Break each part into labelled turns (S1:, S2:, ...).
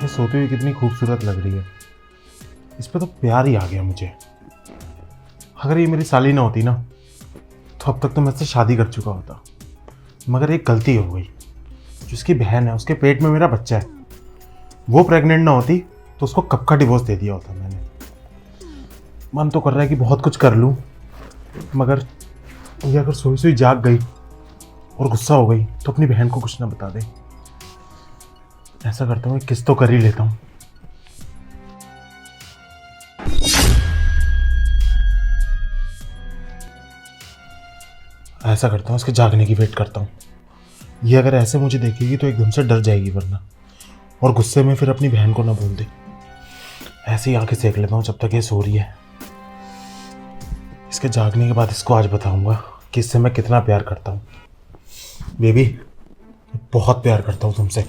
S1: ऐसे सोती हुई कितनी खूबसूरत लग रही है। इस पे तो प्यार ही आ गया मुझे। अगर ये मेरी साली ना होती ना तो अब तक तो मैं इससे शादी कर चुका होता। मगर एक गलती हो गई। जो उसकी बहन है, उसके पेट में मेरा बच्चा है, वो प्रेग्नेंट ना होती तो उसको कब का डिवोर्स दे दिया होता मैंने। मन तो कर रहा है कि बहुत कुछ कर लूँ, मगर ये अगर सोई सोई जाग गई और गुस्सा हो गई तो अपनी बहन को कुछ ना बता दे। ऐसा करता हूँ, किस तो कर ही लेता हूँ। ऐसा करता हूँ, इसके जागने की वेट करता हूँ। ये अगर ऐसे मुझे देखेगी तो एकदम से डर जाएगी, वरना और गुस्से में फिर अपनी बहन को ना बोल दे। ऐसे ही आंखें सेक लेता हूँ जब तक ये सो रही है। इसके जागने के बाद इसको आज बताऊंगा कि इससे मैं कितना प्यार करता हूँ। बेबी, बहुत प्यार करता हूँ तुमसे।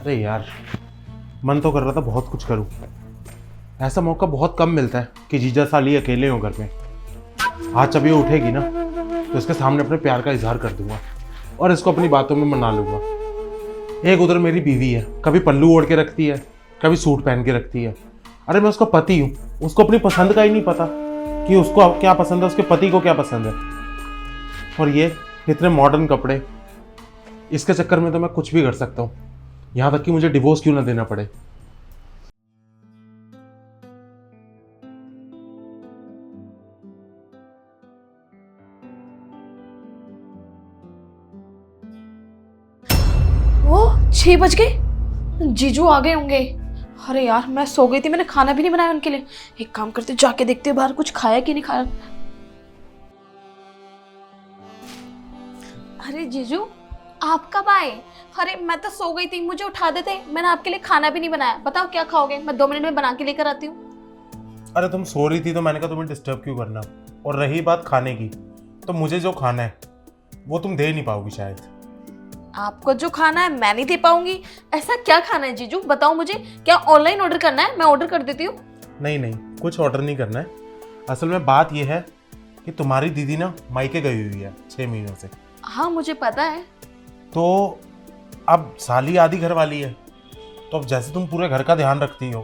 S1: अरे यार, मन तो कर रहा था बहुत कुछ करूं। ऐसा मौका बहुत कम मिलता है कि जीजा साली अकेले हो घर में। आज जब ये उठेगी ना तो इसके सामने अपने प्यार का इजहार कर दूंगा और इसको अपनी बातों में मना लूंगा। एक उधर मेरी बीवी है, कभी पल्लू ओढ़ के रखती है, कभी सूट पहन के रखती है। अरे मैं उसका पति हूँ, उसको अपनी पसंद का ही नहीं पता कि उसको क्या पसंद है, उसके पति को क्या पसंद है। और ये इतने मॉडर्न कपड़े, इसके चक्कर में तो मैं कुछ भी कर सकता हूँ, यहाँ तक कि मुझे डिवोर्स क्यों ना देना पड़े।
S2: वो 6 बज गए, जीजू आ गए होंगे। अरे यार, मैं सो गई थी, मैंने खाना भी नहीं बनाया उनके लिए। एक काम करते, जाके देखते बाहर कुछ खाया कि नहीं खाया। अरे जीजू, आप कब आए? अरे मैं तो सो गई थी, मुझे उठा देते। मैंने आपके लिए खाना भी नहीं बनाया। बताओ क्या खाओगे? मैं 2 मिनट में बना के लेकर आती हूँ।
S1: अरे तुम सो रही थी तो मैंने कहा तुम्हें डिस्टर्ब क्यों करना। और रही बात खाने की, तो मुझे जो खाना है वो तुम दे नहीं पाओगी शायद।
S2: आपको जो खाना है मैं नहीं दे पाऊंगी। ऐसा क्या खाना है जीजू, बताओ मुझे। क्या ऑनलाइन ऑर्डर करना है? मैं ऑर्डर कर देती हूँ।
S1: नहीं नहीं, कुछ ऑर्डर नहीं करना है। असल में बात यह है कि तुम्हारी दीदी ना मायके गई हुई है 6 महीनों से।
S2: हाँ मुझे पता है।
S1: तो अब साली आधी घर वाली है, तो अब जैसे तुम पूरे घर का ध्यान रखती हो,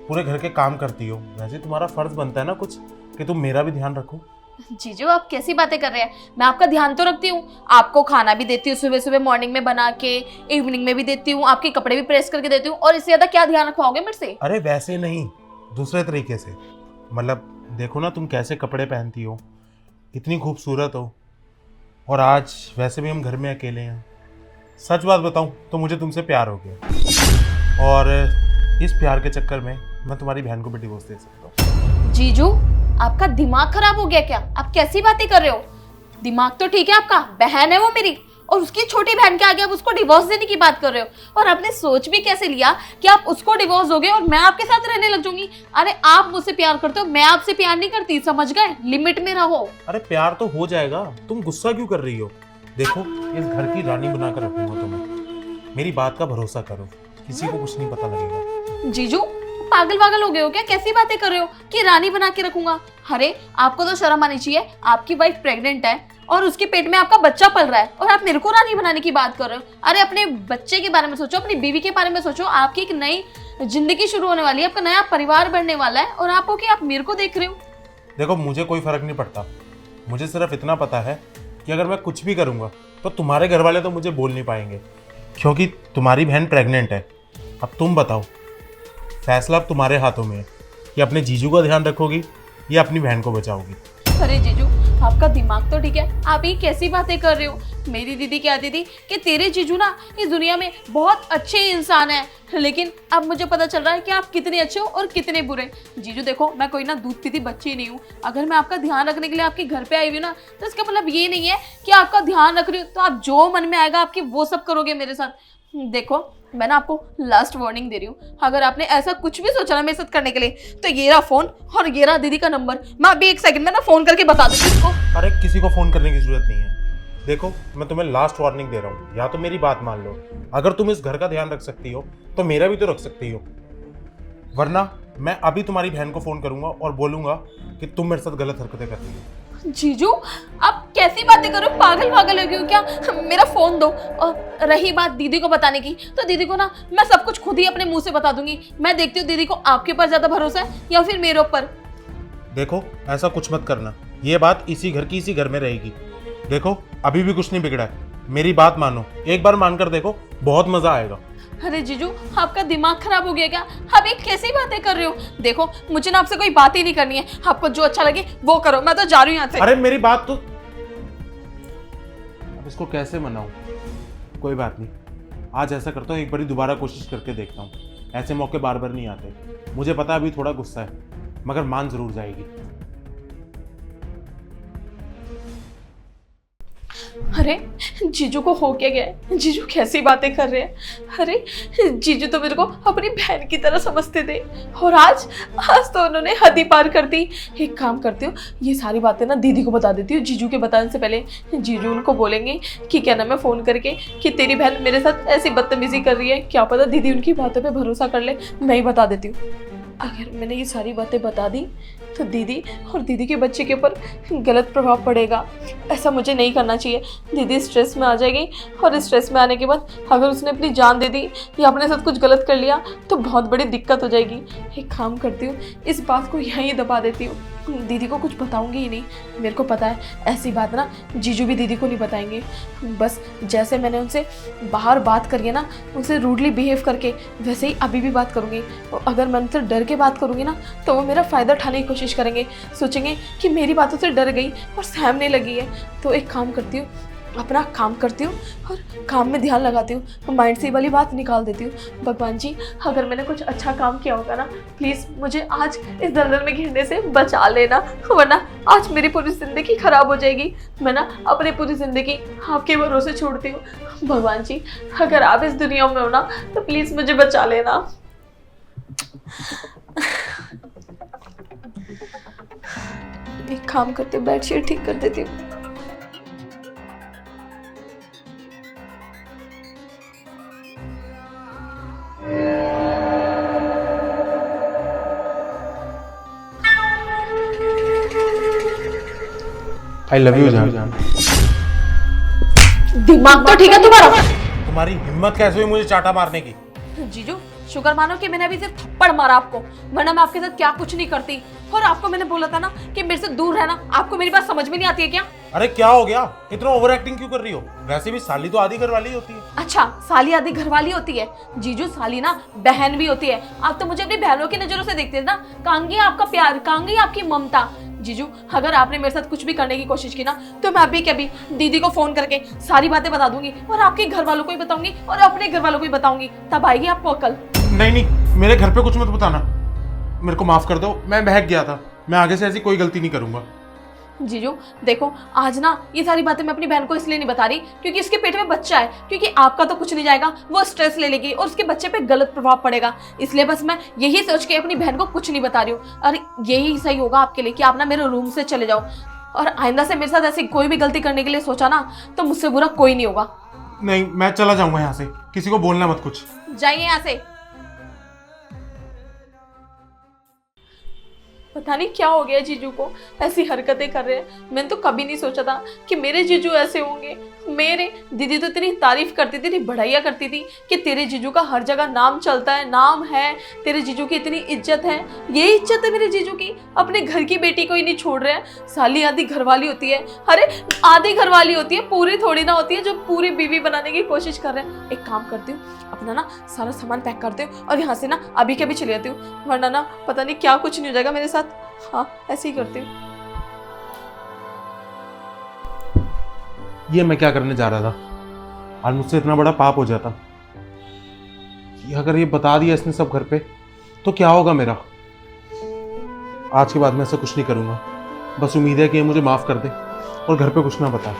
S1: पूरे घर के काम करती हो, वैसे तुम्हारा फर्ज बनता है ना कुछ कि तुम मेरा भी ध्यान रखो।
S2: जीजू आप कैसी बातें कर रहे हैं? मैं आपका ध्यान तो रखती हूँ, आपको खाना भी देती हूँ सुबह सुबह मॉर्निंग में बना के, इवनिंग में भी देती हूँ, आपके कपड़े भी प्रेस करके देती हूँ। और इससे ज्यादा क्या ध्यान रखवाओगे मेरे से?
S1: अरे वैसे नहीं, दूसरे तरीके से। मतलब देखो ना तुम कैसे कपड़े पहनती हो, इतनी खूबसूरत हो, और आज वैसे भी हम घर में अकेले हैं। सच बात बताऊं तो मुझे तुमसे प्यार हो गया, और इस प्यार के चक्कर में मैं तुम्हारी बहन को भी डिवोर्स दे सकता हूँ।
S2: जीजू आपका दिमाग खराब हो गया क्या? आप कैसी बातें कर रहे हो? दिमाग तो ठीक है आपका, बहन है वो मेरी, और उसकी छोटी बहन के आगे आप उसको डिवोर्स देने की बात कर रहे हो। और आपने सोच भी कैसे लिया कि आप उसको डिवोर्स दोगे और मैं आपके साथ रहने लग जाऊंगी? अरे आप मुझसे प्यार करते हो, मैं आपसे प्यार नहीं करती, समझ गए? लिमिट में रहो।
S1: अरे प्यार तो हो जाएगा, तुम गुस्सा क्यों कर रही हो? देखो, इस घर की रानी बनाकर रखूंगा तुम्हें, मेरी बात का भरोसा करो, किसी को कुछ नहीं पता लगेगा।
S2: जीजू पागल पागल हो गए हो क्या? कैसी बातें कर रहे हो कि रानी बना के रखूंगा? अरे आपको तो शर्म आनी चाहिए। आपकी वाइफ प्रेग्नेंट है और उसके पेट में आपका बच्चा पल रहा है और आप मेरे को रानी बनाने की बात कर रहे हो। अरे अपने बच्चे के बारे में सोचो, अपनी बीवी के बारे में सोचो। आपकी एक नई जिंदगी शुरू होने वाली है, आपका नया परिवार बढ़ने वाला है, और आप हो कि आप मेरे को देख रहे हो।
S1: देखो मुझे कोई फर्क नहीं पड़ता, मुझे सिर्फ इतना पता है कि अगर मैं कुछ भी करूंगा तो तुम्हारे घर वाले तो मुझे बोल नहीं पाएंगे, क्योंकि तुम्हारी बहन प्रेग्नेंट है। अब तुम बताओ, फैसला अब तुम्हारे हाथों में है कि अपने जीजू का ध्यान रखोगी या अपनी बहन को बचाओगी।
S2: अरे जीजू आपका दिमाग तो ठीक है, आप ये कैसी बातें कर रहे हो? मेरी दीदी कहती थी कि तेरे जीजू ना इस दुनिया में बहुत अच्छे इंसान है, लेकिन अब मुझे पता चल रहा है कि आप कितने अच्छे हो और कितने बुरे। जीजू देखो, मैं कोई ना दूध पीती बच्ची नहीं हूँ। अगर मैं आपका ध्यान रखने के लिए आपके घर पे आई हुई ना, तो इसका मतलब ये नहीं है कि आपका ध्यान रख रही हूँ तो आप जो मन में आएगा आपकी वो सब करोगे मेरे साथ। देखो मैं ना आपको लास्ट वार्निंग दे रही हूँ, अगर आपने ऐसा कुछ भी सोचा ना मेरे साथ करने के लिए, तो ये रहा फोन और ये रहा दीदी का नंबर। मैं अभी 1 सेकंड में ना फोन करके बता देती हूँ इसको।
S1: अरे किसी को फोन करने की जरूरत नहीं है, देखो, मैं तुम्हें लास्ट वार्निंग दे रहा हूँ, या तो मेरी बात मान लो। अगर तुम इस घर का ध्यान रख सकती हो तो मेरा भी तो रख सकती हो, वरना मैं अभी तुम्हारी बहन को फोन करूंगा और बोलूंगा कि तुम मेरे साथ गलत हरकतें कर रही हो।
S2: जीजू, आप कैसी बातें करो, पागल पागल हो गई हो क्या? मेरा फोन दो। और रही बात दीदी को बताने की, तो दीदी को ना मैं सब कुछ खुद ही अपने मुंह से बता दूंगी। मैं देखती हूँ दीदी को आपके ऊपर ज्यादा भरोसा है या फिर मेरे ऊपर।
S1: देखो, ऐसा कुछ मत करना, ये बात इसी घर की इसी घर में रहेगी। देखो, अभी भी कुछ नहीं बिगड़ा है, मेरी बात मानो, एक बार मानकर देखो, बहुत मजा आएगा।
S2: अरे जीजू, आपका दिमाग खराब हो गया क्या? आप ये कैसी बातें कर रहे हो? देखो, मुझे ना आपसे कोई बात ही नहीं करनी है, आपको जो अच्छा लगे वो करो, मैं तो जा रही हूँ यहाँ से।
S1: अरे मेरी बात तो, अब इसको कैसे मनाऊं? कोई बात नहीं, आज ऐसा करता हूँ, एक बारी दोबारा कोशिश करके देखता हूँ। ऐसे मौके बार बार नहीं आते। मुझे पता है अभी थोड़ा गुस्सा है, मगर मान जरूर जाएगी।
S2: अरे जीजू को हो क्या गया है? जीजू कैसी बातें कर रहे हैं? अरे जीजू तो मेरे को अपनी बहन की तरह समझते थे, और आज तो उन्होंने हद ही पार कर दी। एक काम करती हूँ, ये सारी बातें ना दीदी को बता देती हूँ जीजू के बताने से पहले। जीजू उनको बोलेंगे कि क्या नाम है, फ़ोन करके कि तेरी बहन मेरे साथ ऐसी बदतमीजी कर रही है। क्या पता दीदी उनकी बातों पर भरोसा कर ले। मैं ही बता देती हूँ। अगर मैंने ये सारी बातें बता दी तो दीदी और दीदी के बच्चे के ऊपर गलत प्रभाव पड़ेगा। ऐसा मुझे नहीं करना चाहिए। दीदी स्ट्रेस में आ जाएगी, और स्ट्रेस में आने के बाद अगर उसने अपनी जान दे दी या अपने साथ कुछ गलत कर लिया तो बहुत बड़ी दिक्कत हो जाएगी। एक काम करती हूँ, इस बात को यहीं दबा देती हूँ, दीदी को कुछ बताऊंगी ही नहीं। मेरे को पता है ऐसी बात ना जीजू भी दीदी को नहीं बताएंगे। बस जैसे मैंने उनसे बाहर बात करी है ना, उनसे रूडली बिहेव करके, वैसे ही अभी भी बात करूंगी। और अगर मैं उनसे डर के बात करूंगी ना, तो वो मेरा फ़ायदा उठाने की कोशिश करेंगे। सोचेंगे कि मेरी बातों से डर गई और सहमने लगी है। तो एक काम करती हूँ, अपना काम करती हूँ और काम में ध्यान लगाती हूँ, माइंड से ये वाली बात निकाल देती हूँ। भगवान जी, अगर मैंने कुछ अच्छा काम किया होगा ना, प्लीज़ मुझे आज इस दलदल में घिरने से बचा लेना, वरना आज मेरी पूरी ज़िंदगी खराब हो जाएगी। मैं ना अपनी पूरी ज़िंदगी आपके भरोसे छोड़ती हूँ। भगवान जी, अगर आप इस दुनिया में हो ना, तो प्लीज़ मुझे बचा लेना। एक काम करती हूँ, बेडशीट ठीक कर देती हूँ।
S1: आई लव यू जान।
S2: दिमाग तो ठीक है तुम्हारा?
S1: तुम्हारी हिम्मत कैसे हुई मुझे चाटा मारने की?
S2: जीजू, शुक्र मानो कि मैंने अभी सिर्फ थप्पड़ मारा आपको, वरना मैं आपके साथ क्या कुछ नहीं करती। और आपको मैंने बोला था ना कि मेरे से दूर रहना। आपको मेरी बात समझ में नहीं आती है क्या?
S1: अरे क्या हो गया, इतना ओवर एक्टिंग क्यों कर रही हो? वैसे भी साली तो आधी घरवाली होती है।
S2: अच्छा, साली आधी घरवाली होती है? जीजू, साली ना बहन भी होती है। आप तो मुझे अपनी बहनों की नजरों से देखते थे ना। कहाँ गई आपका प्यार, कहाँ गई आपकी ममता? जीजू, अगर आपने मेरे साथ कुछ भी करने की कोशिश की ना, तो मैं अभी के अभी दीदी को फोन करके सारी बातें बता दूंगी, और आपके घर वालों को ही बताऊंगी और अपने घर वालों को ही बताऊंगी। तब आएगी आपको अकल।
S1: नहीं नहीं, मेरे घर पे कुछ मत बताना, मेरे को माफ कर दो, मैं बहक गया था। मैं आगे से ऐसी कोई गलती नहीं करूंगा।
S2: जीजू देखो, आज ना ये सारी बातें मैं अपनी बहन को इसलिए नहीं बता रही क्योंकि इसके पेट में बच्चा है, क्योंकि आपका तो कुछ नहीं जाएगा, वो स्ट्रेस ले लेगी और उसके बच्चे पे गलत प्रभाव पड़ेगा। इसलिए बस मैं यही सोच के अपनी बहन को कुछ नहीं बता रही हूँ। और यही सही होगा आपके लिए कि आप ना मेरे रूम से चले जाओ, और आइंदा से मेरे साथ ऐसी कोई भी गलती करने के लिए सोचा ना, तो मुझसे बुरा कोई नहीं होगा।
S1: नहीं, मैं चला जाऊंगा यहाँ से, किसी को बोलना मत कुछ।
S2: जाइए यहाँ से। पता नहीं क्या हो गया जीजू को, ऐसी हरकतें कर रहे हैं। मैंने तो कभी नहीं सोचा था कि मेरे जीजू ऐसे होंगे। मेरे दीदी तो इतनी तारीफ करती थी, इतनी बढ़ाइया करती थी कि तेरे जीजू का हर जगह नाम चलता है, नाम है, तेरे जीजू की इतनी इज्जत है। ये इज्जत है मेरे जीजू की, अपने घर की बेटी को ही नहीं छोड़ रहे हैं। साली आधी घरवाली होती है। अरे आधी घरवाली होती है, पूरी थोड़ी ना होती है जो पूरी बीवी बनाने की कोशिश कर रहे हैं। एक काम करती हूँ, अपना ना सारा सामान पैक करती हूँ और यहाँ से ना अभी के अभी चली जाती हूँ, वरना ना पता नहीं क्या कुछ नहीं हो जाएगा मेरे साथ। हाँ, ऐसे ही करती हूँ।
S1: ये मैं क्या करने जा रहा था? आज मुझसे इतना बड़ा पाप हो जाता कि अगर ये बता दिया इसने सब घर पे, तो क्या होगा मेरा? आज के बाद मैं ऐसा कुछ नहीं करूंगा। बस उम्मीद है कि ये मुझे माफ कर दे और घर पे कुछ ना बताए।